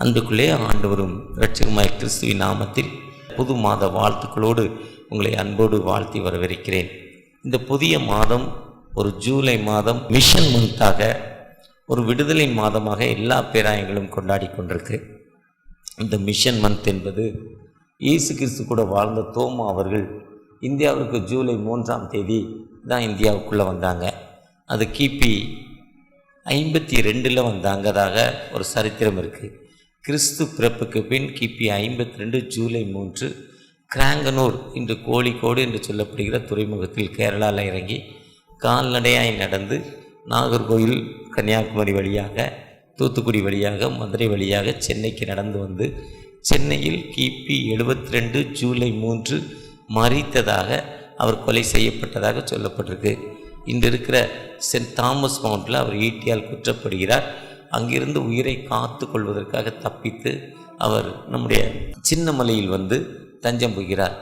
அன்புக்குள்ளே ஆண்டவரும் இரட்சகமாய் கிறிஸ்துவின் நாமத்தில் புது மாத வாழ்த்துக்களோடு உங்களை அன்போடு வாழ்த்தி வரவேற்கிறேன். இந்த புதிய மாதம் ஒரு ஜூலை மாதம் மிஷன் மந்தாக, ஒரு விடுதலை மாதமாக எல்லா பேராயங்களும் கொண்டாடி கொண்டிருக்கு. இந்த மிஷன் மந்த் என்பது இயேசு கிறிஸ்து கூட வாழ்ந்த தோமா அவர்கள் இந்தியாவிற்கு ஜூலை 3ஆம் தேதி தான் இந்தியாவுக்குள்ளே வந்தாங்க. அது கிபி 52 வந்தாங்கதாக ஒரு சரித்திரம் இருக்குது. கிறிஸ்து பிறப்புக்கு பின் கிபி 52 ஜூலை 3 கிராங்கனூர் இன்று கோழிக்கோடு என்று சொல்லப்படுகிற துறைமுகத்தில் கேரளாவில் இறங்கி கால்நடையாய் நடந்து நாகர்கோவில், கன்னியாகுமரி வழியாக, தூத்துக்குடி வழியாக, மதுரை வழியாக சென்னைக்கு நடந்து வந்து சென்னையில் கிபி 72 ஜூலை 3 மரித்ததாக, அவர் கொலை செய்யப்பட்டதாக சொல்லப்பட்டிருக்கு. இன்று இருக்கிற சென்ட் தாமஸ் மவுண்டில் அவர் ஈட்டியால் குற்றப்படுகிறார். அங்கிருந்து உயிரை காத்து கொள்வதற்காக தப்பித்து அவர் நம்முடைய சின்ன மலையில் வந்து தஞ்சம் புகிறார்.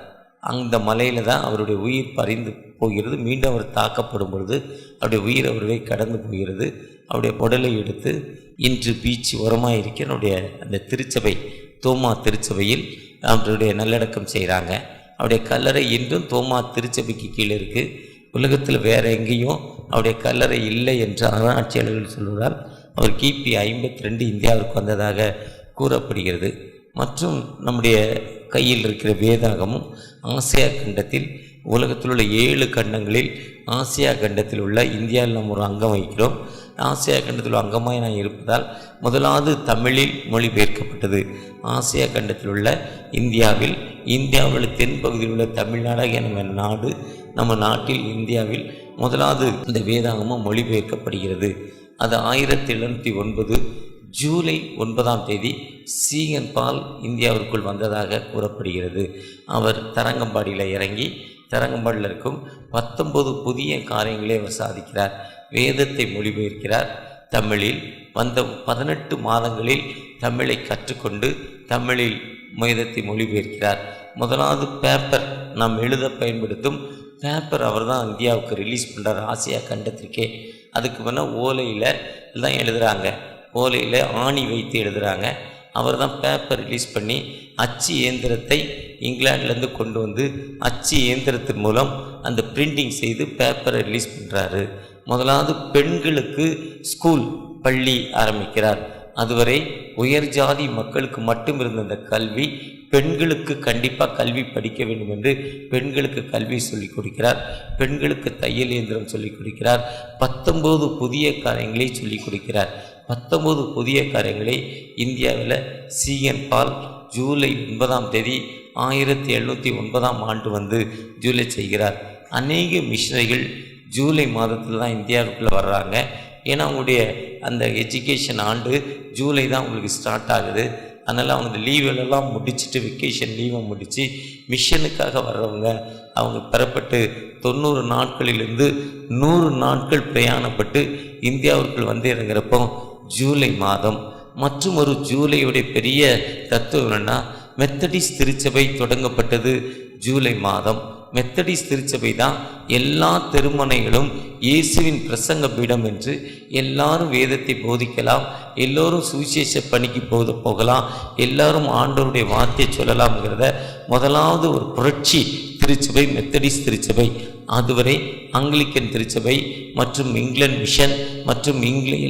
அந்த மலையில் தான் அவருடைய உயிர் பறிந்து போகிறது. மீண்டும் அவர் தாக்கப்படும் பொழுது அவருடைய உயிர் அவரை கடந்து போகிறது. அவருடைய உடலை எடுத்து இன்று பீச் ஓரமாக இருக்கிற அவருடைய அந்த திருச்சபை, தோமா திருச்சபையில் அவருடைய நல்லடக்கம் செய்கிறாங்க. அவருடைய கல்லறை இன்றும் தோமா திருச்சபைக்கு கீழே இருக்குது. உலகத்தில் வேறு எங்கேயும் அவருடைய கல்லறை இல்லை என்று ஆராய்ச்சியாளர்கள் சொல்வதால் அவர் கிபி 52 இந்தியாவிற்கு வந்ததாக கூறப்படுகிறது. மற்றும் நம்முடைய கையில் இருக்கிற வேதாகமும் ஆசியா கண்டத்தில், உலகத்தில் உள்ள 7 கண்டங்களில் ஆசியா கண்டத்தில் உள்ள, இந்தியாவில் நாம் ஒரு அங்கம் வகிக்கிறோம். ஆசியா கண்டத்தில் உள்ள அங்கமாய் நான் இருப்பதால் முதலாவது தமிழில் மொழிபெயர்க்கப்பட்டது. ஆசியா கண்டத்தில் உள்ள இந்தியாவில் தென்பகுதியில் உள்ள தமிழ்நாடாகிய நம்ம நாடு, நம்ம நாட்டில் இந்தியாவில் முதலாவது இந்த வேதாகமும் மொழிபெயர்க்கப்படுகிறது. அது 1709 ஜூலை 9ஆம் தேதி சீகன் பால் இந்தியாவிற்குள் வந்ததாக கூறப்படுகிறது. அவர் தரங்கம்பாடியில் இறங்கி தரங்கம்பாடியில் இருக்கும் 19 புதிய காரியங்களை அவர் சாதிக்கிறார். வேதத்தை மொழிபெயர்க்கிறார். தமிழில் வந்த 18 மாதங்களில் தமிழை கற்றுக்கொண்டு தமிழில் வேதத்தை மொழிபெயர்க்கிறார். முதலாவது பேப்பர், நாம் எழுத பயன்படுத்தும் பேப்பர் அவர் தான் இந்தியாவுக்கு ரிலீஸ் பண்ணுறார், ஆசியா கண்டத்திற்கே. அதுக்கு முன்னால் ஓலையில் தான் எழுதுகிறாங்க, ஓலையில் ஆணி வைத்து எழுதுகிறாங்க. அவர் தான் பேப்பர் ரிலீஸ் பண்ணி அச்சு இயந்திரத்தை இங்கிலாந்துலேருந்து கொண்டு வந்து அச்சு இயந்திரத்தின் மூலம் அந்த பிரிண்டிங் செய்து பேப்பரை ரிலீஸ் பண்ணுறாரு. முதலாவது பெண்களுக்கு ஸ்கூல், பள்ளி ஆரம்பிக்கிறார். அதுவரை உயர் ஜாதி மக்களுக்கு மட்டும் இருந்த அந்த கல்வி, பெண்களுக்கு கண்டிப்பாக கல்வி படிக்க வேண்டும் என்று பெண்களுக்கு கல்வி சொல்லிக் கொடுக்கிறார். பெண்களுக்கு தையல் இயந்திரம் சொல்லிக் கொடுக்கிறார். 19 புதிய காரியங்களை சொல்லிக் கொடுக்கிறார். 19 புதிய காரியங்களை இந்தியாவில் சீகன் பால் ஜூலை 9ஆம் தேதி 1709ஆம் ஆண்டு வந்து ஜூலை செய்கிறார். அநேக மிஷனரிகள் ஜூலை மாதத்தில் தான் இந்தியாவுக்குள்ளே வர்றாங்க. ஏன்னா அவங்களுடைய அந்த எஜுகேஷன் ஆண்டு ஜூலை தான் உங்களுக்கு ஸ்டார்ட் ஆகுது. அதனால் அவங்க இந்த லீவெல்லாம் முடிச்சுட்டு, வெக்கேஷன் லீவை முடித்து மிஷனுக்காக வர்றவங்க, அவங்க பெறப்பட்டு 90 நாட்களிலிருந்து 100 நாட்கள் பிரயாணப்பட்டு இந்தியாவிற்குள் வந்து இறங்குறப்போ ஜூலை மாதம். மற்றும் ஒரு ஜூலையுடைய பெரிய தத்துவம் என்னென்னா, மெத்தடிஸ்ட் திருச்சபை தொடங்கப்பட்டது ஜூலை மாதம். மெத்தடிஸ்ட் திருச்சபை தான் எல்லா திருமணைகளும் இயேசுவின் பிரசங்க பீடம் என்று, எல்லாரும் வேதத்தை போதிக்கலாம், எல்லோரும் சுவிசேஷ பணிக்கு போகலாம், எல்லாரும் ஆண்டவருடைய வார்த்தையை சொல்லலாம்ங்கிறத முதலாவது ஒரு புரட்சி திருச்சபை மெத்தடிஸ்ட் திருச்சபை. அதுவரை ஆங்கிலிக்கன் திருச்சபை மற்றும் இங்கிலாந்து மிஷன் மற்றும்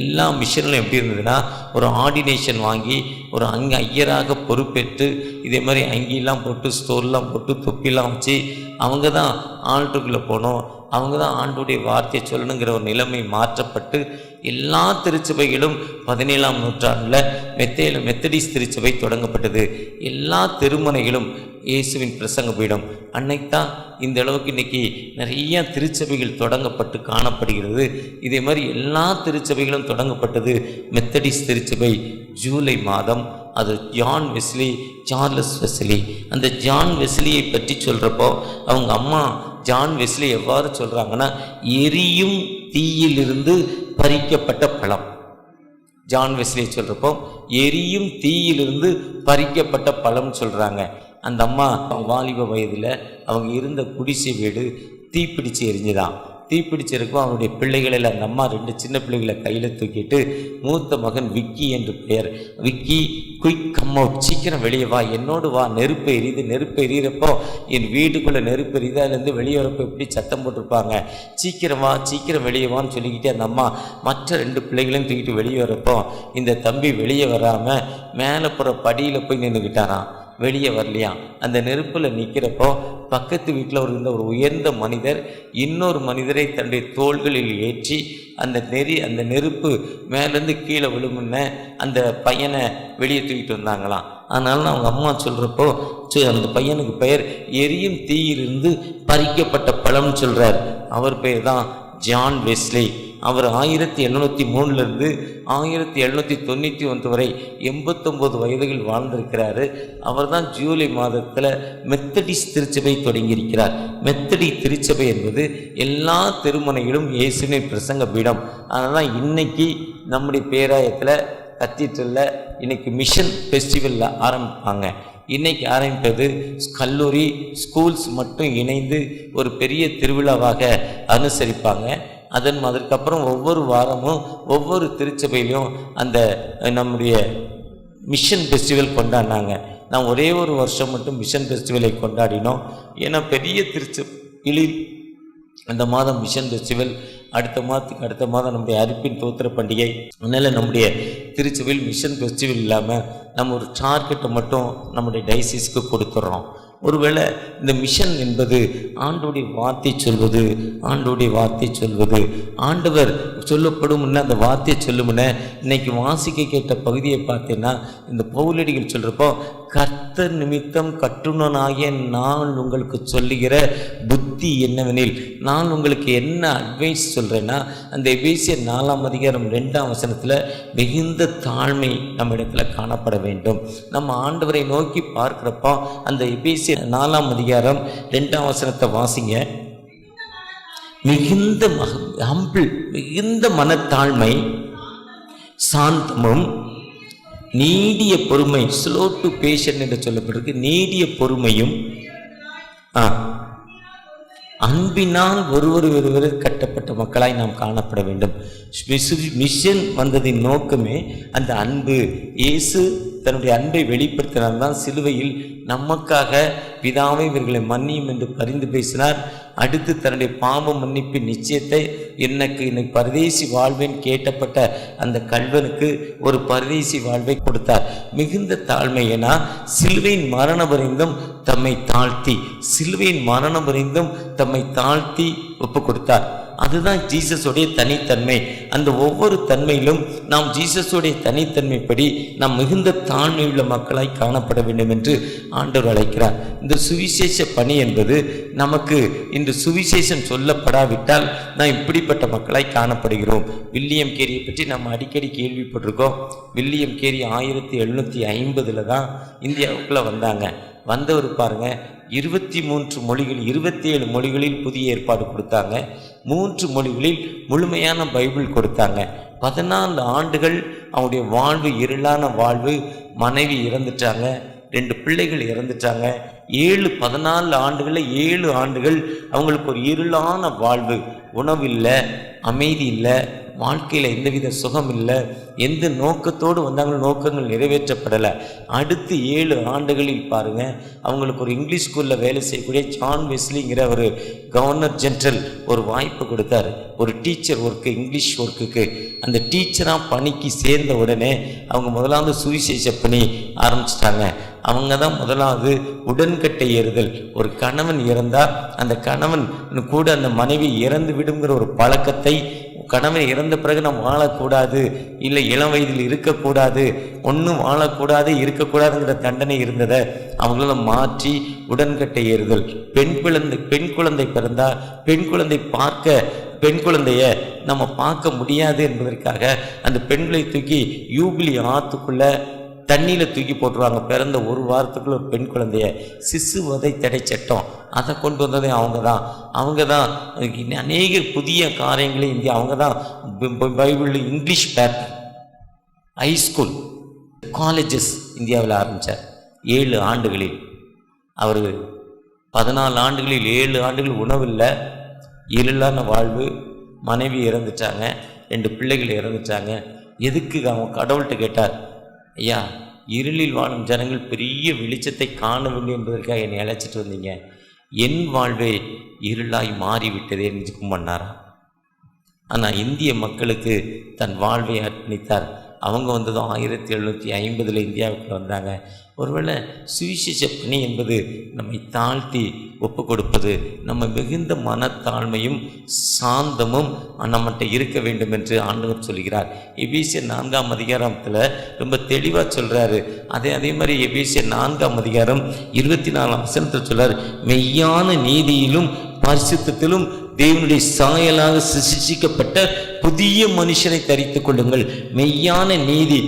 எல்லா மிஷன்களும் எப்படி இருந்ததுன்னா, ஒரு ஆர்டினேஷன் வாங்கி ஒரு ஐயராக பொறுப்பேற்று இதே மாதிரி அங்கிலாம் போட்டு, ஸ்டோர்லாம் போட்டு, தொப்பிலாம் வச்சு அவங்க தான் ஆல்டருக்குள்ளே போனோம், அவங்க தான் ஆண்டுடைய வார்த்தையை சொல்லணுங்கிற ஒரு நிலைமை மாற்றப்பட்டு எல்லா திருச்சபைகளும் 17ஆம் நூற்றாண்டில் மெத்தடிஸ்ட் திருச்சபை தொடங்கப்பட்டது. எல்லா திருமணைகளும் இயேசுவின் பிரசங்க பீடம். அன்னைத்தான் இந்த அளவுக்கு இன்றைக்கி நிறைய திருச்சபைகள் தொடங்கப்பட்டு காணப்படுகிறது. இதே மாதிரி எல்லா திருச்சபைகளும் தொடங்கப்பட்டது மெத்தடிஸ்ட் திருச்சபை ஜூலை மாதம். அது ஜான் வெஸ்லி, சார்லஸ் வெஸ்லி. அந்த ஜான் வெஸ்லியை பற்றி சொல்கிறப்போ அவங்க அம்மா ஜான் வெஸ்லி எவ்வாறு சொல்கிறாங்கன்னா, எரியும் தீயிலிருந்து பறிக்கப்பட்ட பழம். ஜான் வெஸ்லியை சொல்கிறப்போ எரியும் தீயிலிருந்து பறிக்கப்பட்ட பழம் சொல்கிறாங்க. அந்த அம்மா வாலிப வயதில் அவங்க இருந்த குடிசை வீடு தீப்பிடிச்சு எரிஞ்சுதான். தீப்பிடிச்சிருக்கும். அவனுடைய பிள்ளைகளில் அந்த அம்மா 2 சின்ன பிள்ளைகளை கையில் தூக்கிட்டு, மூத்த மகன் விக்கி என்று பெயர், விக்கி குயிக் கம் அவுட், சீக்கிரம் வெளியே வா, என்னோடு வா, நெருப்பு எரியுது. நெருப்பு எரியிறப்போ என் வீட்டுக்குள்ளே நெருப்பு எரியுது, அதுலேருந்து வெளியே வரப்போ எப்படி சத்தம் போட்டிருப்பாங்க, சீக்கிரம் வா சீக்கிரம் வெளியே வான்னு சொல்லிக்கிட்டே அந்த அம்மா மற்ற 2 பிள்ளைகளையும் தூக்கிட்டு வெளியே வரப்போ இந்த தம்பி வெளியே வராமல் மேலே போகிற படியில் போய் நின்றுக்கிட்டாராம். வெளியே வரலையாம். அந்த நெருப்பில் நிற்கிறப்போ பக்கத்து வீட்டில் இருந்த ஒரு உயர்ந்த மனிதர் இன்னொரு மனிதரை தன்னுடைய தோள்களில் ஏற்றி அந்த நெருப்பு மேலேருந்து கீழே விழுமுன்ன அந்த பையனை வெளியே தூக்கிட்டு வந்தாங்களாம். அதனால அவங்க அம்மா சொல்கிறப்போ அந்த பையனுக்கு பெயர் எரியும் தீயிலிருந்து பறிக்கப்பட்ட பழம்னு சொல்கிறார். அவர் பெயர் தான் ஜான் வெஸ்லி. அவர் 1703 1791 வரை 89 வயதுகள் வாழ்ந்திருக்கிறாரு. அவர் தான் ஜூலை மாதத்தில் மெத்தடிஸ்ட் திருச்சபை தொடங்கியிருக்கிறார். மெத்தடி திருச்சபை என்பது எல்லா திருமணையிலும் இயேசுவின் பிரசங்க பீடம். அதனால் இன்னைக்கு நம்முடைய பேராயத்தில் கத்தீட்ரலில் இன்னைக்கு மிஷன் ஃபெஸ்டிவலில் ஆரம்பிப்பாங்க. இன்றைக்கி ஆரம்பிப்பது கல்லூரி ஸ்கூல்ஸ் மட்டும் இணைந்து ஒரு பெரிய திருவிழாவாக அனுசரிப்பாங்க. அதற்கப்புறம் ஒவ்வொரு வாரமும் ஒவ்வொரு திருச்சபையிலையும் அந்த நம்முடைய மிஷன் ஃபெஸ்டிவல் கொண்டாடினாங்க. நான் ஒரே ஒரு வருஷம் மட்டும் மிஷன் ஃபெஸ்டிவலை கொண்டாடினோம். ஏன்னா பெரிய திருச்சபையில் அந்த மாதம் மிஷன் ஃபெஸ்டிவல், அடுத்த மாதம் நம்முடைய அரிப்பின் தோத்திர பண்டிகை. அதனால் நம்முடைய திருச்சபையில் மிஷன் ஃபெஸ்டிவல் இல்லாமல் நம்ம ஒரு டார்கெட்டை மட்டும் நம்முடைய டைசிஸ்க்கு கொடுத்துட்றோம். ஒருவேளை இந்த மிஷன் என்பது ஆண்டோடைய வார்த்தை சொல்வது, ஆண்டவர் சொல்லப்படும் அந்த வார்த்தையை சொல்லுமுன்ன இன்னைக்கு வாசிக்க கேட்ட பகுதியை பார்த்தீங்கன்னா இந்த பவுலடிகள் சொல்கிறப்போ, கர்த்தர் நிமித்தம் கட்டுனனாகிய நான் உங்களுக்கு சொல்லுகிற புத்தி என்னவெனில், நான் உங்களுக்கு என்ன அட்வைஸ் சொல்கிறேன்னா, அந்த எபேசியர் 4ஆம் அதிகாரம் 2ஆம் வசனத்தில் மிகுந்த தாழ்மை நம்ம இடத்துல காணப்பட வேண்டும். நம்ம ஆண்டவரை நோக்கி பார்க்குறப்போ அந்த எபேசியர் 4ஆம் அதிகாரம் 2ஆம் வசனத்தை வாசிங்க. மிகுந்த மிகுந்த மனத்தாழ்மை, சாந்தமும் நீடிய பொறுமை, ஸ்லோ டு பேஷன் என்று சொல்லப்பட்டிருக்கு. நீடிய பொறுமையும் அன்பினால் ஒருவர் கட்டப்பட்ட மக்களாய் நாம் காணப்பட வேண்டும். மிஷன் வந்ததின் நோக்கமே அந்த அன்பு. இயேசு தன்னுடைய அன்பை வெளிப்படுத்தினால்தான் சிலுவையில் நமக்காக பிதாவை இவர்களை மன்னியும் என்று பரிந்து பேசினார். அடுத்து தன்னுடைய பாவ மன்னிப்பின் நிச்சயத்தை எனக்கு பரதேசி வாழ்வேன் கேட்டப்பட்ட அந்த கல்வனுக்கு ஒரு பரதேசி வாழ்வை கொடுத்தார். மிகுந்த தாழ்மை. ஏன்னா சிலுவையின் மரணம் வரைந்தும் தம்மை தாழ்த்தி ஒப்பு கொடுத்தார். அதுதான் ஜீசஸுடைய தனித்தன்மை. அந்த ஒவ்வொரு தன்மையிலும் நாம் ஜீசஸுடைய தனித்தன்மைப்படி நாம் மிகுந்த தாழ்மையுள்ள மக்களாய் காணப்பட வேண்டும் என்று ஆண்டவர் அழைக்கிறார். இந்த சுவிசேஷ பணி என்பது நமக்கு இன்று சுவிசேஷம் சொல்லப்படாவிட்டால் நாம் இப்படிப்பட்ட மக்களாய் காணப்படுகிறோம். வில்லியம் கேரியை பற்றி நம்ம அடிக்கடி கேள்விப்பட்டிருக்கோம். வில்லியம் கேரி 1750 தான் இந்தியாவுக்குள்ளே வந்தவர் பாருங்க. 23 மொழிகள் 27 மொழிகளில் புதிய ஏற்பாடு கொடுத்தாங்க. 3 மொழிகளில் முழுமையான பைபிள் கொடுத்தாங்க. 14 ஆண்டுகள் அவங்களுடைய வாழ்வு இருளான வாழ்வு. மனைவி இறந்துட்டாங்க, 2 பிள்ளைகள் இறந்துட்டாங்க. 14 ஆண்டுகளில் 7 ஆண்டுகள் அவங்களுக்கு ஒரு இருளான வாழ்வு. உணவு இல்லை, அமைதி இல்லை, வாழ்க்கையில் எந்தவித சுகம் இல்லை. எந்த நோக்கத்தோடு வந்தாங்களோ நோக்கங்கள் நிறைவேற்றப்படலை. அடுத்து 7 ஆண்டுகளில் பாருங்கள், அவங்களுக்கு ஒரு இங்கிலீஷ் ஸ்கூலில் வேலை செய்யக்கூடிய ஜான் வெஸ்லிங்கிற ஒரு கவர்னர் ஜெனரல் ஒரு வாய்ப்பு கொடுத்தார், ஒரு டீச்சர் ஒர்க்கு, இங்கிலீஷ் ஒர்க்குக்கு. அந்த டீச்சராக பணிக்கு சேர்ந்த உடனே அவங்க முதலாவது சுவிசேஷ பணி ஆரம்பிச்சிட்டாங்க. அவங்க தான் முதலாவது உடன்கட்டை ஏறுதல். ஒரு கணவன் இறந்தால் அந்த கணவன் கூட அந்த மனைவி இறந்து விடுங்கிற ஒரு பழக்கத்தை, கணவன் இறந்த பிறகு நாம் வாழக்கூடாது, இல்லை இளம் வயதில் இருக்கக்கூடாது, ஒன்றும் வாழக்கூடாது இருக்கக்கூடாதுங்கிற தண்டனை இருந்ததை அவங்கள மாற்றி உடன்கட்டை ஏறுதல். பெண் குழந்தை பிறந்தால் பெண் குழந்தைய நம்ம பார்க்க முடியாது என்பதற்காக அந்த பெண்களை தூக்கி யூபிலி ஆற்றுக்குள்ள தண்ணியில் தூக்கி போட்டுருவாங்க. பிறந்த ஒரு வாரத்துக்குள்ள ஒரு பெண் குழந்தைய. சிசு வதை தடை சட்டம் அதை கொண்டு வந்ததே அவங்க தான் அநேக புதிய காரியங்களை இந்தியா அவங்க தான் பைபிளில் இங்கிலீஷ் பேப்பர், ஹைஸ்கூல், காலேஜஸ் இந்தியாவில் ஆரம்பித்தார். 7 ஆண்டுகளில் அவர் 14 ஆண்டுகளில் 7 ஆண்டுகள் உணவில்லை, இருளான வாழ்வு, மனைவி இறந்துட்டாங்க, 2 பிள்ளைகள் இறந்துட்டாங்க. எதுக்கு அவன் கடவுள்கிட்ட கேட்டார், ஐயா இருளில் வாழும் ஜனங்கள் பெரிய வெளிச்சத்தை காணவில்லை என்பதற்காக என்னை அழைச்சிட்டு வந்தீங்க, என் வாழ்வே இருளாய் மாறிவிட்டதே என்று ஜெபம் பண்ணாராம். ஆனால் இந்திய மக்களுக்கு தன் வாழ்வை அர்ப்பணித்தார். அவங்க வந்ததும் 1750 இந்தியாவுக்கு வந்தாங்க. ஒருவேளை சுவிசேஷ பணி என்பது நம்மை தாழ்த்தி ஒப்பு கொடுப்பது, நம்ம மிகுந்த மனத்தாழ்மையும் சாந்தமும் நம்மகிட்ட இருக்க வேண்டும் என்று ஆண்டவர் சொல்கிறார். எபேசியர் 4ஆம் அதிகாரத்தில் ரொம்ப தெளிவாக சொல்கிறாரு. அதே மாதிரி எபேசியர் 4ஆம் அதிகாரம் 24ஆம் வசனத்தில் சொல்கிறார், மெய்யான நீதியிலும் பரிசுத்தத்திலும் தேவனுடைய சாயலாக சிருஷ்டிக்கப்பட்ட புதிய மனுஷனை தரித்துக் கொள்ளுங்கள். மெய்யான நீதி,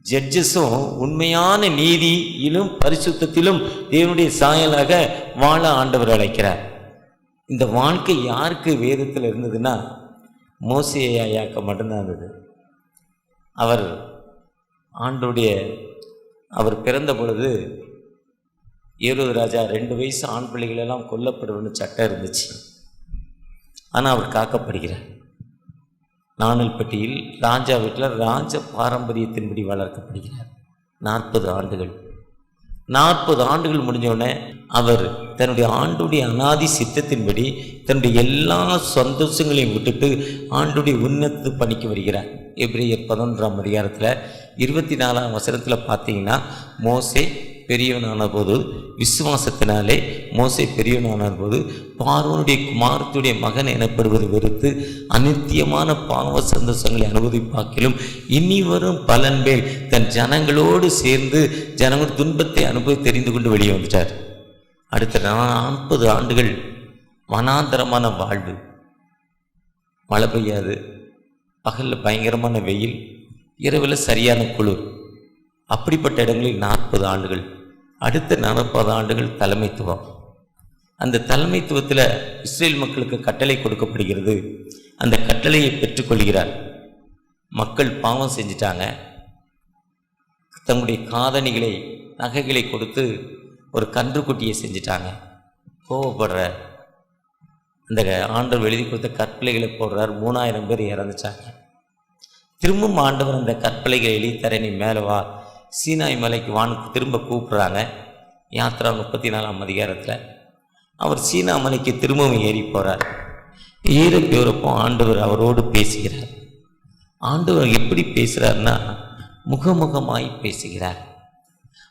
ஜட்ஜஸும் உண்மையான நீதியிலும் பரிசுத்தத்திலும் தேவனுடைய சாயலாக வாழ ஆண்டவர் அழைக்கிறார். இந்த வாழ்க்கை யாருக்கு வேதத்தில் இருந்ததுன்னா மோசே ஐயாக்க மட்டும்தான் இருந்தது. அவர் பிறந்த பொழுது ஏரோது ராஜா 2 வயசு ஆண் பிள்ளைகளெல்லாம் கொல்லப்படுவன்னு சட்டம் இருந்துச்சு. ஆனால் அவர் காக்கப்படுகிறார். நாணல்பட்டியில் ராஜா வீட்டில் ராஜ பாரம்பரியத்தின்படி வளர்க்கப்படுகிறார். 40 ஆண்டுகள் முடிஞ்சவுடனே அவர் தன்னுடைய ஆண்டுடைய அனாதி சித்தத்தின்படி தன்னுடைய எல்லா சந்தோஷங்களையும் விட்டுட்டு ஆண்டுடைய உன்னத்து பணிக்கு வருகிறார். எபிரேயர் 11ஆம் அதிகாரத்தில் 24ஆம் வசனத்தில் பார்த்தீங்கன்னா, மோசே பெரியவனான போது விசுவாசத்தினாலே மோசே பெரியவனான போது பார்வோனுடைய குமாரத்துடைய மகன் எனப்படுவது வெறுத்து அநித்தியமான பாவ சந்தோஷங்களை அனுபவிப்பாக்கிலும் இனி வரும் பலன்பேல் தன் ஜனங்களோடு சேர்ந்து ஜனங்கள் துன்பத்தை அனுபவி தெரிந்து கொண்டு வெளியே வந்துட்டார். அடுத்த 40 ஆண்டுகள் வனாந்தரமான வாழ்வு, மழை பெய்யாது, பகலில் பயங்கரமான வெயில், இரவில் சரியான குளிர், அப்படிப்பட்ட இடங்களில் 40 ஆண்டுகள். அடுத்த 40 ஆண்டுகள் தலைமைத்துவம். அந்த தலைமைத்துவத்தில் இஸ்ரேல் மக்களுக்கு கட்டளை கொடுக்கப்படுகிறது. அந்த கட்டளையை பெற்றுக்கொள்கிறார். மக்கள் பாவம் செஞ்சிட்டாங்க. தங்களுடைய காதணிகளை நகைகளை கொடுத்து ஒரு கன்றுக்குட்டியை செஞ்சிட்டாங்க. கோவப்படுற அந்த ஆண்டவர் எழுதி கொடுத்த கற்பலைகளை போடுறார். 3000 பேர் இறந்துச்சாங்க. திரும்பவும் ஆண்டவர் அந்த கற்பலைகளை எழுதி தர, நீ மேலே வா, சீனாய் மலைக்கு வான்னு திரும்ப கூப்பிட்றாங்க. யாத்ரா 34ஆம் அதிகாரத்தில் அவர் சீனா மலைக்கு திரும்பவும் ஏறி போகிறார். ஏற போகிறப்போ ஆண்டவர் அவரோடு பேசுகிறார். ஆண்டவர் எப்படி பேசுகிறார்னா முகமுகமாய் பேசுகிறார்.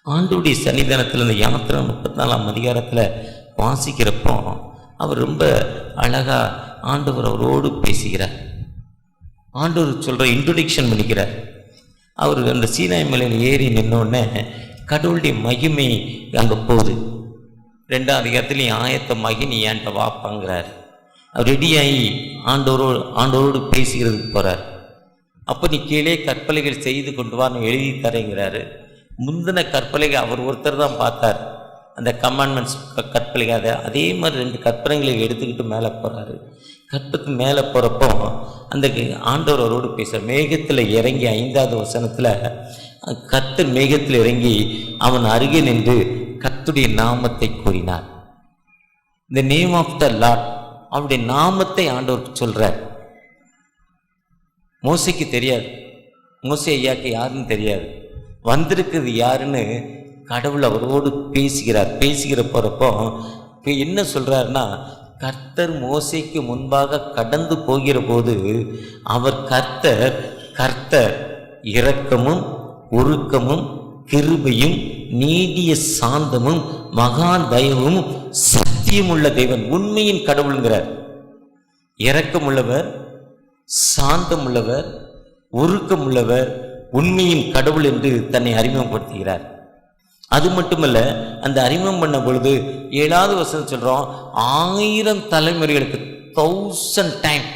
ஆண்டவருடைய சன்னிதானத்தில் இந்த யாத்ரா 34ஆம் அதிகாரத்தில் வாசிக்கிறப்போ அவர் ரொம்ப அழகாக ஆண்டவர் அவரோடு பேசுகிறார். ஆண்டவர் சொல்கிற இன்ட்ரொடக்ஷன் பண்ணிக்கிறார். அவர் அந்த சீனாய் மலையில் ஏறி நின்னோடனே கடவுளுடைய மகிமை அங்கே போகுது. 2ஆம் அதிகாரத்தில் ஆயத்தமாகி நீ ஏன்ட்ட வாப்பாங்கிறார். அவர் ரெடியாகி ஆண்டவரோடு பேசுகிறதுக்கு போகிறார். அப்போ நீ கீழே கற்பலைகள் செய்து கொண்டு வா, நான் எழுதி தரேங்கிறாரு. முந்தின கற்பலைகள் அவர் ஒருத்தர் தான் பார்த்தார். அந்த கமாண்ட்மெண்ட்ஸ் கற்பலைகள் அதே மாதிரி 2 கற்பனைகளை எடுத்துக்கிட்டு மேலே போகிறாரு. கற்பத்துக்கு மேலே போகிறப்போ அந்த ஆண்டவர் அவரோடு பேசுகிறார். மேகத்தில் இறங்கி 5ஆவது வசனத்தில் கர்த்தர் மேகத்தில் இறங்கி அவன் அருகே நின்று கர்த்தருடைய நாமத்தை கூறினார். இந்த நேம் ஆஃப் த லார்ட், அவருடைய நாமத்தை ஆண்டவருக்கு சொல்கிறார். மோசைக்கு தெரியாது, மோசே ஐயாக்கு யாருன்னு தெரியாது. வந்திருக்கிறது யாருன்னு கடவுள் அவரோடு பேசுகிற போகிறப்போ என்ன சொல்கிறாருன்னா, கர்த்தர் மோசைக்கு முன்பாக கடந்து போகிற போது அவர் கர்த்தர் இரக்கமும் உருக்கமும் கிருபையும் நீடிய சாந்தமும் மகா தயவும் சத்தியமுள்ள தேவன், உண்மையின் கடவுள்ங்கிறார். இரக்கமுள்ளவர், சாந்தமுள்ளவர், உருக்கமுள்ளவர், உண்மையின் கடவுள் என்று தன்னை அறிமுகப்படுத்துகிறார். அது மட்டுமல்ல, அந்த அறிமுகம் பண்ண பொழுது 7ஆவது வசனம் சொல்கிறோம், 1000 தலைமுறைகளுக்கு 1000 டைம்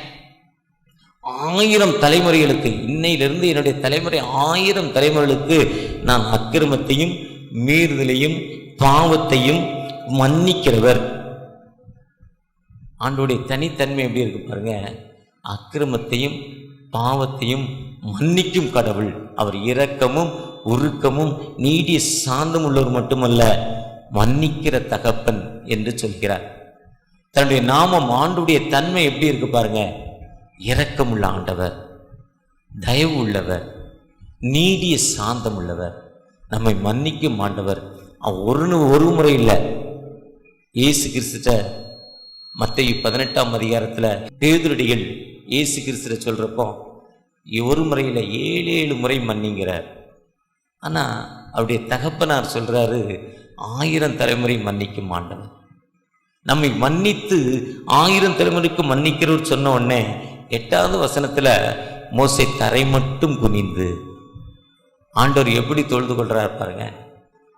1000 தலைமுறைகளுக்கு, இன்னையிலிருந்து என்னுடைய தலைமுறை 1000 தலைமுறைகளுக்கு நான் அக்கிரமத்தையும் மீறுதலையும் பாவத்தையும் மன்னிக்கிறவர். ஆண்டோடைய தனித்தன்மை எப்படி இருக்கு பாருங்க. அக்கிரமத்தையும் பாவத்தையும் மன்னிக்கும் கடவுள். அவர் இரக்கமும் உருக்கமும் நீடிய சாந்தம் உள்ளவர் மட்டுமல்ல, மன்னிக்கிற தகப்பன் என்று சொல்கிறார். தன்னுடைய நாமம், ஆண்டுடைய தன்மை எப்படி இருக்கு பாருங்க. இரக்கமுள்ள ஆண்டவர், தயவு உள்ளவர், நீடிய சாந்தம் உள்ளவர், நம்மை மன்னிக்கும் ஆண்டவர். ஒரு முறை இல்லை. இயேசு கிறிஸ்துட்ட மத்தேயு 18ஆம் அதிகாரத்தில் பேதுருடிகள் இயேசு கிறிஸ்துட்ட சொல்கிறப்போ ஒரு முறையில் 7 முறை மன்னிங்கிறார். ஆனால் அவருடைய தகப்பனார் சொல்கிறாரு 1000 தலைமுறை மன்னிக்கும் ஆண்டவர். நம்மை மன்னித்து 1000 தலைமுறைக்கு மன்னிக்கிறவர் சொன்ன உடனே 8வது வசனத்தில் மோசே தரை மட்டும் குனிந்து ஆண்டவர் எப்படி தொழுது கொள்கிறார் பாருங்க.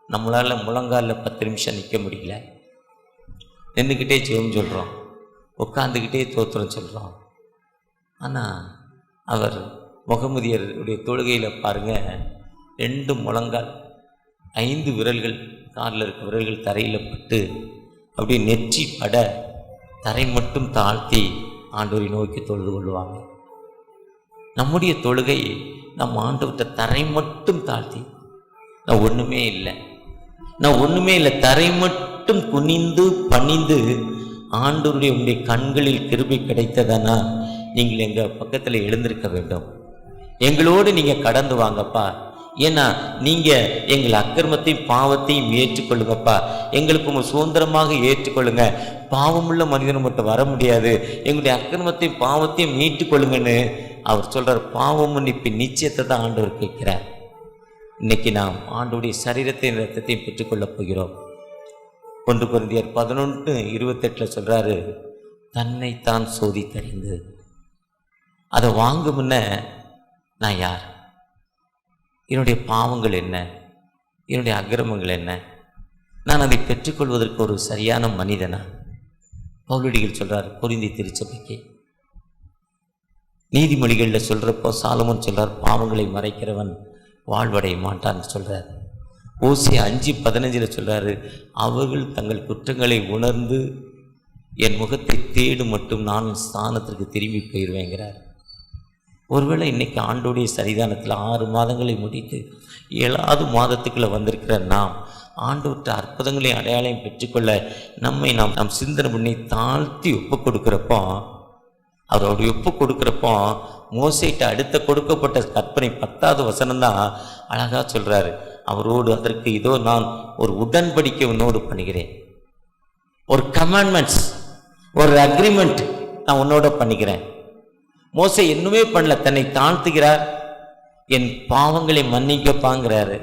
நம்மளால் முழங்காலில் 10 நிமிஷம் நிற்க முடியல, நின்றுக்கிட்டே ஜெபம் சொல்கிறோம், உட்காந்துக்கிட்டே தோத்திரம் சொல்கிறோம். ஆனால் அவர் முகமதியருடைய தொழுகையில் பாருங்க, 2 முழங்கால் 5 விரல்கள், காலில் இருக்க விரல்கள் தரையில் பட்டு அப்படியே நெற்றி பட தரை மட்டும் தாழ்த்தி ஆண்டவரை நோக்கி தொழுது கொள்வாங்க. நம்முடைய தொழுகை நம் ஆண்டவர்கிட்ட தரை மட்டும் தாழ்த்தி, நான் ஒன்றுமே இல்லை, தரை மட்டும் குனிந்து பணிந்து ஆண்டவருடைய உங்களுடைய கண்களில் கிருபை கிடைத்ததானா நீங்கள் எங்கள் பக்கத்தில் எழுந்திருக்க வேண்டும். எங்களோடு நீங்கள் கடந்து வாங்கப்பா. ஏன்னா நீங்கள் எங்கள் அக்கிரமத்தையும் பாவத்தையும் ஏற்றுக்கொள்ளுங்கப்பா. எங்களுக்கு உங்கள் சுதந்திரமாக ஏற்றுக்கொள்ளுங்க. பாவமுள்ள மனிதனை மட்டும் வர முடியாது, எங்களுடைய அக்கிரமத்தையும் பாவத்தையும் மீட்டுக்கொள்ளுங்கன்னு அவர் சொல்கிறார். பாவம் மன்னிப்பின் நிச்சயத்தை தான் ஆண்டவர் கேட்கிறார். இன்னைக்கு நாம் ஆண்டவருடைய சரீரத்தையும் இரத்தத்தையும் பெற்றுக்கொள்ளப் போகிறோம். 1 கொரிந்தியர் 11:28 சொல்கிறாரு, தன்னைத்தான் சோதித்தறிந்து. அதை வாங்க முன்ன நான் யார், என்னுடைய பாவங்கள் என்ன, என்னுடைய அக்கிரமங்கள் என்ன, நான் அதை பெற்றுக்கொள்வதற்கு ஒரு சரியான மனிதனா? பவுலடிகள் சொல்கிறார் கொரிந்தி திருச்சபைக்கு. நீதிமொழிகளில் சொல்கிறப்போ சாலமோன் சொல்கிறார், பாவங்களை மறைக்கிறவன் வாழ்வடைய மாட்டான்னு சொல்கிறார். ஓசியா 5:15 சொல்கிறாரு, அவர்கள் தங்கள் குற்றங்களை உணர்ந்து என் முகத்தை தேடு மட்டும் நான் ஸ்தானத்திற்கு திரும்பி போயிடுவேங்கிறார். ஒருவேளை இன்றைக்கி ஆண்டோடைய சரிதானத்தில் 6 மாதங்களை முடித்து 7வது மாதத்துக்குள்ளே வந்திருக்கிற நாம் ஆண்டவற்ற அற்புதங்களை அடையாளம் பெற்றுக்கொள்ள நம்மை நாம் சிந்தனை பண்ணி தாழ்த்தி ஒப்பு கொடுக்குறப்போ, அவருடைய ஒப்பு கொடுக்குறப்போ மோசேட்ட அடுத்த கொடுக்கப்பட்ட கற்பனை 10வது வசனம்தான் அழகாக சொல்கிறாரு. அவரோடு அதற்கு இதோ நான் ஒரு உடன்படிக்கை உன்னோடு பண்ணுகிறேன், ஒரு கமாண்ட்மெண்ட்ஸ், ஒரு அக்ரிமெண்ட் நான் உன்னோட பண்ணிக்கிறேன். மோசே இன்னுமே பண்ணல, தன்னை தாழ்த்துகிறார். என் பாவங்களை மன்னிக்கப்பாங்கிறாரு.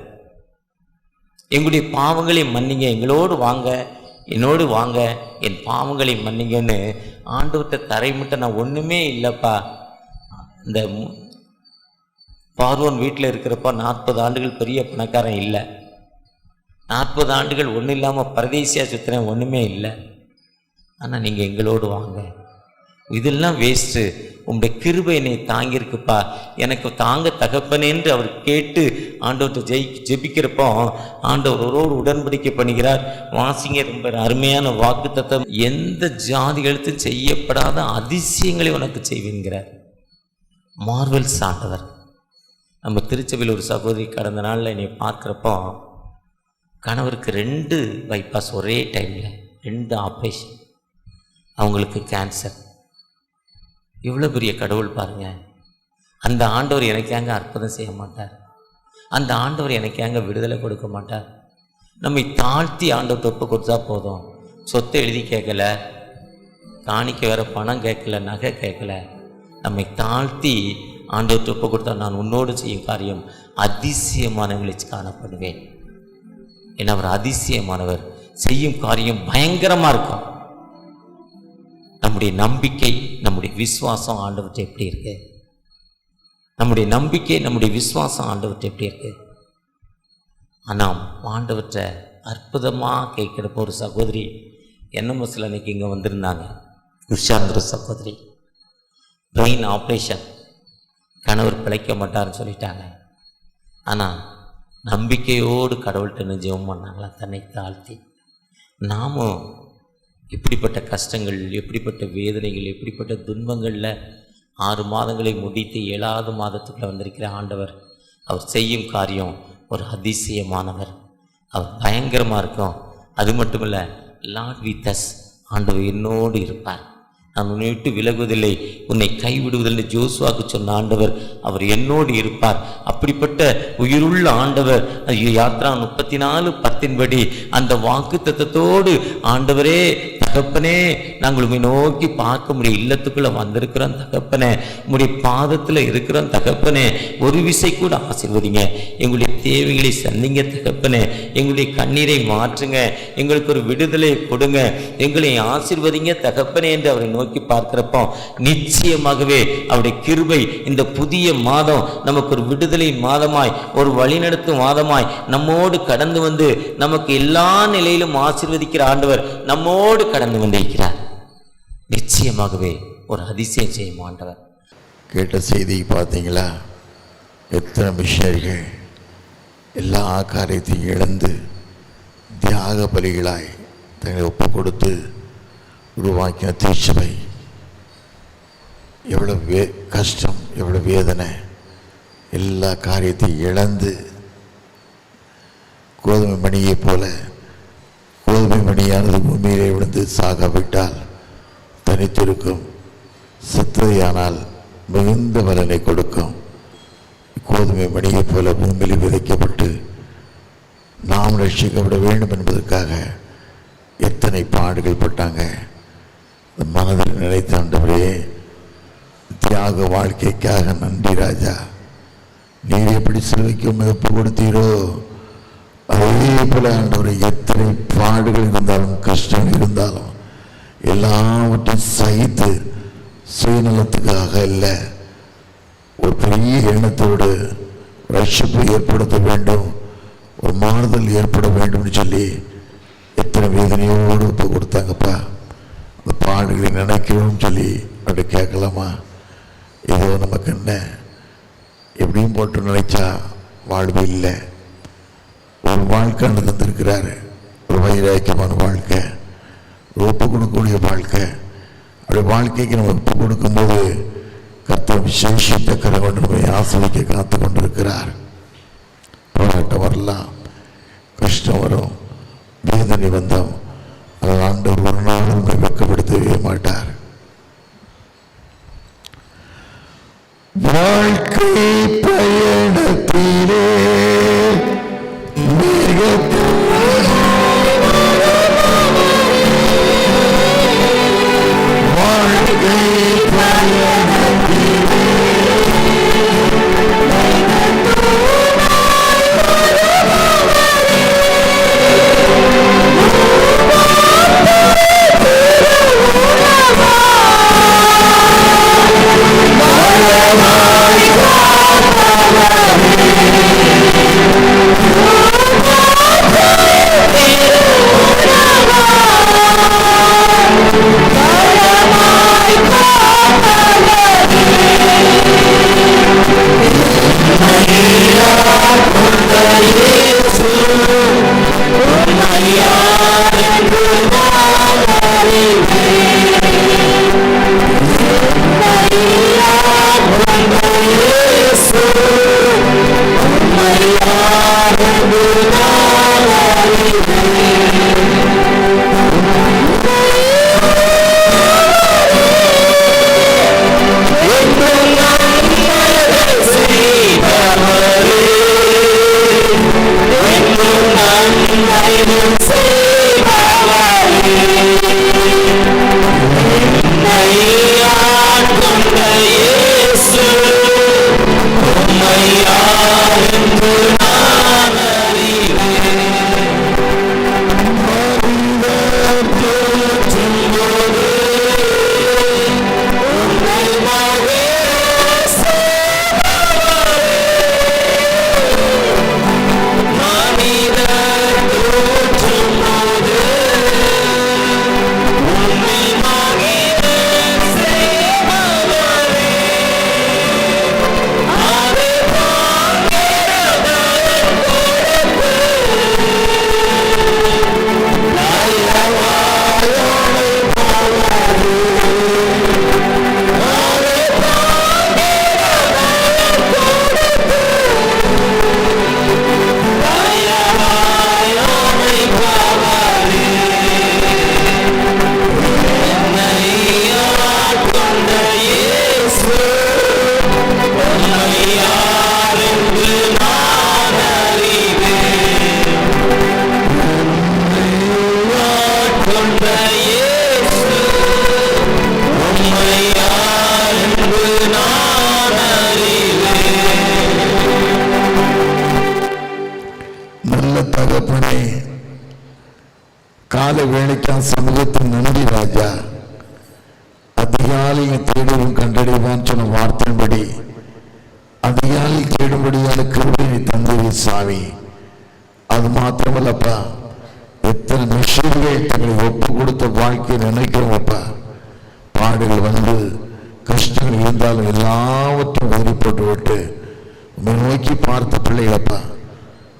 எங்களுடைய பாவங்களை மன்னிங்க, எங்களோடு வாங்க, என்னோடு வாங்க, என் பாவங்களை மன்னிங்கன்னு ஆண்டவர்கிட்ட தரை மட்டும் நான் ஒன்றுமே இல்லைப்பா. இந்த பார்வோன் வீட்டில் இருக்கிறப்ப 40 ஆண்டுகள் பெரிய பணக்காரன் இல்லை, 40 ஆண்டுகள் ஒன்றும் இல்லாமல் பரதேசியாக சுற்றுறேன், ஒன்றுமே இல்லை. ஆனால் நீங்கள் எங்களோடு வாங்க, இதெல்லாம் வேஸ்ட்டு, உங்களுடைய கிருபை என்னை தாங்கியிருக்குப்பா, எனக்கு தாங்க தகப்பனேன்று அவர் கேட்டு ஆண்டவர்கிட்ட ஜெபிக்கிறப்போ ஆண்டவரோடு உடன்படிக்கை பண்ணுகிறார். வாசிங்க, ரொம்ப அருமையான வாக்கு தத்தம். எந்த ஜாதிகளுக்கும் செய்யப்படாத அதிசயங்களை உனக்கு செய்வேங்கிறார். மார்வெல்ஸ் ஆண்டவர். நம்ம திருச்சபையில் ஒரு சகோதரி கடந்த நாளில் என்னை பார்க்குறப்போ கணவருக்கு 2 பைபாஸ் ஒரே டைமில், 2 ஆப்ரேஷன், அவங்களுக்கு கேன்சர். இவ்வளோ பெரிய கடவுள் பாருங்கள். அந்த ஆண்டவர் எனக்காங்க அற்புதம் செய்ய மாட்டார், அந்த ஆண்டவர் எனக்காங்க விடுதலை கொடுக்க மாட்டார். நம்மை தாழ்த்தி ஆண்டவர் ஒப்பு கொடுத்தா போதும். சொத்தை எழுதி கேட்கல, காணிக்க வேறு பணம் கேட்கல, நகை கேட்கல. நம்மை தாழ்த்தி ஆண்டவர் ஒப்பு கொடுத்தா நான் உன்னோடு செய்யும் காரியம் அதிசயமானவங்களை காணப்படுவேன். ஏன்னா அவர் அதிசயமானவர், செய்யும் காரியம் பயங்கரமாக இருக்கும். நம்முடைய நம்பிக்கை, நம்முடைய விசுவாசம் ஆண்டவர்கிட்ட எப்படி இருக்கு? நம்முடைய நம்பிக்கை, நம்முடைய விசுவாசம் ஆண்டவர்கிட்ட எப்படி இருக்கு? ஆனால் ஆண்டவர்கிட்ட அற்புதமாக கேட்குறப்போ ஒரு சகோதரி என்எம்எஸ்ல அன்னைக்கு இங்கே வந்திருந்தாங்க. உஷாங்கிற சகோதரி, பிரெயின் ஆப்ரேஷன், கணவர் பிழைக்க மாட்டார்னு சொல்லிட்டாங்க. ஆனால் நம்பிக்கையோடு கடவுள்கிட்ட ஜெபம் பண்ணாங்களா தன்னை தாழ்த்தி. நாமும் எப்படிப்பட்ட கஷ்டங்கள், எப்படிப்பட்ட வேதனைகள், எப்படிப்பட்ட துன்பங்களில் 6 மாதங்களை முடித்து 7வது மாதத்துக்குள்ளே வந்திருக்கிற ஆண்டவர், அவர் செய்யும் காரியம் ஒரு அதிசயமானவர், அவர் பயங்கரமாக இருக்கும். அது மட்டும் இல்லை, லார்ட் வித் அஸ், ஆண்டவர் என்னோடு இருப்பார், நான் உன்னை விட்டு விலகுவதில்லை, உன்னை கைவிடுவதில்லை ஜோசுவாக்கு சொன்ன ஆண்டவர் அவர் என்னோடு இருப்பார். அப்படிப்பட்ட உயிருள்ள ஆண்டவர் யாத்ரா 34:10 அந்த வாக்கு தத்தத்தோடு ஆண்டவரே தகப்பனே நாங்கள் உண்மை நோக்கி பார்க்க முடியும், இல்லத்துக்குள்ள வந்திருக்கிறோம் தகப்பனே, உங்களுடைய பாதத்தில் இருக்கிறோம் தகப்பனே, ஒரு விசை கூட ஆசீர்வதிங்க, எங்களுடைய தேவைகளை சந்திங்க தகப்பனே, எங்களுடைய கண்ணீரை மாற்றுங்க, எங்களுக்கு ஒரு விடுதலை கொடுங்க, எங்களை ஆசீர்வதிங்க தகப்பனே என்று அவரை நோக்கி பார்க்கிறப்போ நிச்சயமாகவே அவருடைய கிருபை இந்த புதிய மாதம் நமக்கு ஒரு விடுதலை மாதமாய், ஒரு வழிநடத்தும் மாதமாய் நம்மோடு கடந்து வந்து நமக்கு எல்லா நிலையிலும் ஆசீர்வதிக்கிற ஆண்டவர் நம்மோடு கடந்து வந்திருக்கிறார். நிச்சயமாகவே ஒரு அதிசயம் செய்யும் ஆண்டவர். கேட்ட செய்தி பார்த்தீங்களா? எத்தனை மிஷனரிகள் எல்லா காரியத்தையும் இழந்து தியாக பலிகளாய் தங்களை ஒப்பு கொடுத்து உருவாக்கின திருச்சபை எவ்வளோ கஷ்டம், எவ்வளோ வேதனை, எல்லா காரியத்தையும் இழந்து கோதுமை மணியை போல, கோதுமை மணியானது பூமியிலே விழுந்து சாகாவிட்டால் தனித்திருக்கும், செத்ததையானால் மிகுந்த பலனை கொடுக்கும். கோதுமை மணியை போல பூமியில் விதைக்கப்பட்டு நாம் ரட்சிக்கப்பட வேண்டும் என்பதற்காக எத்தனை பாடுகள் பட்டாங்க. மனதில் நினைத்த ஆண்டவரே, தியாக வாழ்க்கைக்காக நன்றி ராஜா, நீர் எப்படி சிலுவைக்கு ஒப்பு கொடுத்தீரோ அதே போல ஆண்டவரை எத்தனை பாடுகள் இருந்தாலும் கஷ்டம் இருந்தாலும் எல்லாவற்றையும் சகித்து சுயநலத்துக்காக இல்லை, ஒரு பெரிய எண்ணத்தோடு ரட்சிப்பு ஏற்படுத்த வேண்டும், ஒரு மாறுதல் ஏற்பட வேண்டும்னு சொல்லி எத்தனை வேதனையோடு ஒப்பு கொடுத்தாங்கப்பா. அந்த பாடுகளை நினைக்கணும்னு சொல்லி அப்படி கேட்கலாமா? ஏதோ நமக்கு என்ன எப்படியும் போட்டு நினைச்சா வாழ்வு இல்லை. ஒரு வாழ்க்கை தந்திருக்கிறாரு, ஒரு வைராக்கியமான வாழ்க்கை, ஒரு ஒப்பு கொடுக்கக்கூடிய வாழ்க்கை. அப்படி வாழ்க்கைக்கு நம்ம ஒப்பு கொடுக்கும்போது கர்த்தர் விசேஷித்த கரவன் நம்மை ஆசிரிக்க காத்து கொண்டிருக்கிறார். போராட்டம் வரலாம், கஷ்டம் வரும், வேதனை வந்தோம், அதை ஆண்டவர் ஒரு நாள் நம்மை வெட்கப்படுத்தவே மாட்டார். வாழ்க்கை பயணத்திலே வேலைக்கான சமூகத்தின் நன்றி ராஜா. அதிகாலை தேடுவோம் கண்டடைவான் சொன்ன வார்த்தையின்படி அதிகாலை தேடும்படியான கிருபையை தந்தது சாமி. அது மாத்திரமல்லப்பா, எத்தனை மிஷின்கள் தங்களை ஒப்பு கொடுத்த வாழ்க்கையை நினைக்கிறோம்ப்பா. பாடுகள் வந்து கஷ்டங்கள் இருந்தாலும் எல்லாவற்றையும் உதறி போட்டு விட்டு உண்மை நோக்கி பார்த்த பிள்ளைகளப்பா.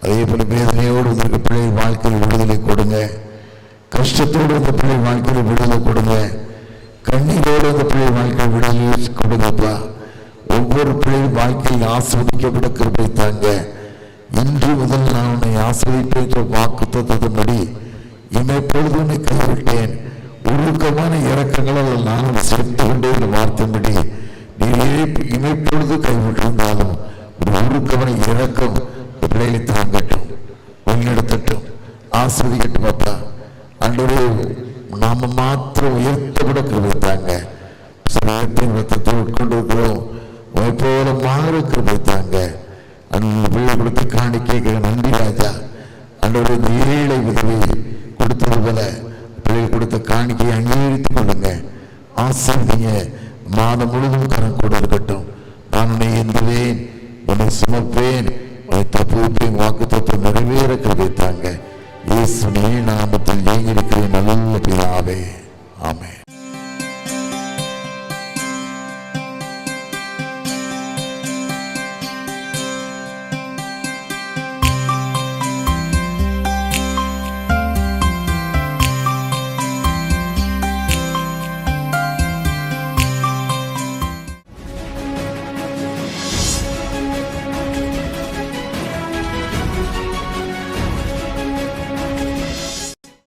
அதே போல வேதனையோடு வந்திருக்க பிள்ளை வாழ்க்கையில் விடுதலை கொடுங்க. கஷ்டத்தோடு வந்த பிள்ளை வாழ்க்கையில் விடுதலை கொடுங்க. கண்ணீரோடு வந்த பிள்ளை வாழ்க்கையில் விடுதலை கொடுங்கப்பா. ஒவ்வொரு பிள்ளை வாழ்க்கையில் ஆஸ்வதிக்கப்பட கிருபை தாங்க. இன்று முதல் நான் உன்னை ஆஸ்வதிப்பேன் வாக்கு தத்துவப்படி இமைப்பொழுது உன்னை கைவிட்டேன். உருக்கமான இறக்கங்களால் நானும் சேர்த்து கொண்டே இந்த வார்த்தையின்படி நீ இமைப்பொழுது கைவிட்டிருந்தாலும் ஒரு உருக்கமான இறக்கம் பிள்ளைகளை தாங்கட்டும், வழிநடத்தட்டும், ஆஸ்வதிக்கட்டும். அப்பா அன்றே நாம மாத்திரம் உயர்த்தப்பட கிருபை தாங்க. சமயத்தின் ரத்தத்தை உட்கொண்டிருக்கிறோம், உங்களை போல மாற கிருபை தாங்க. அந்த பிள்ளை கொடுத்து காணிக்க நன்றி ராஜா. அன்றோட இந்த ஏழை விதவை கொடுத்தது போல பிள்ளைகள் கொடுத்த காணிக்கையை அங்கீகரித்துக் கொள்ளுங்க. ஆசீர்வதிங்க. மாதம் முழுவதும் கரம் கூட இருக்கட்டும். நான் உன்னை ஏந்துவேன், உன்னை சுமப்பேன், உன்னை தப்புவிப்பேன் வாக்கு தத்துவம் நிறைவேற கிருபை தாங்க. இயேசுவின் நாமத்தில் ஏங்கியிருக்கிறேன் நல்ல பிதாவே. ஆமென்.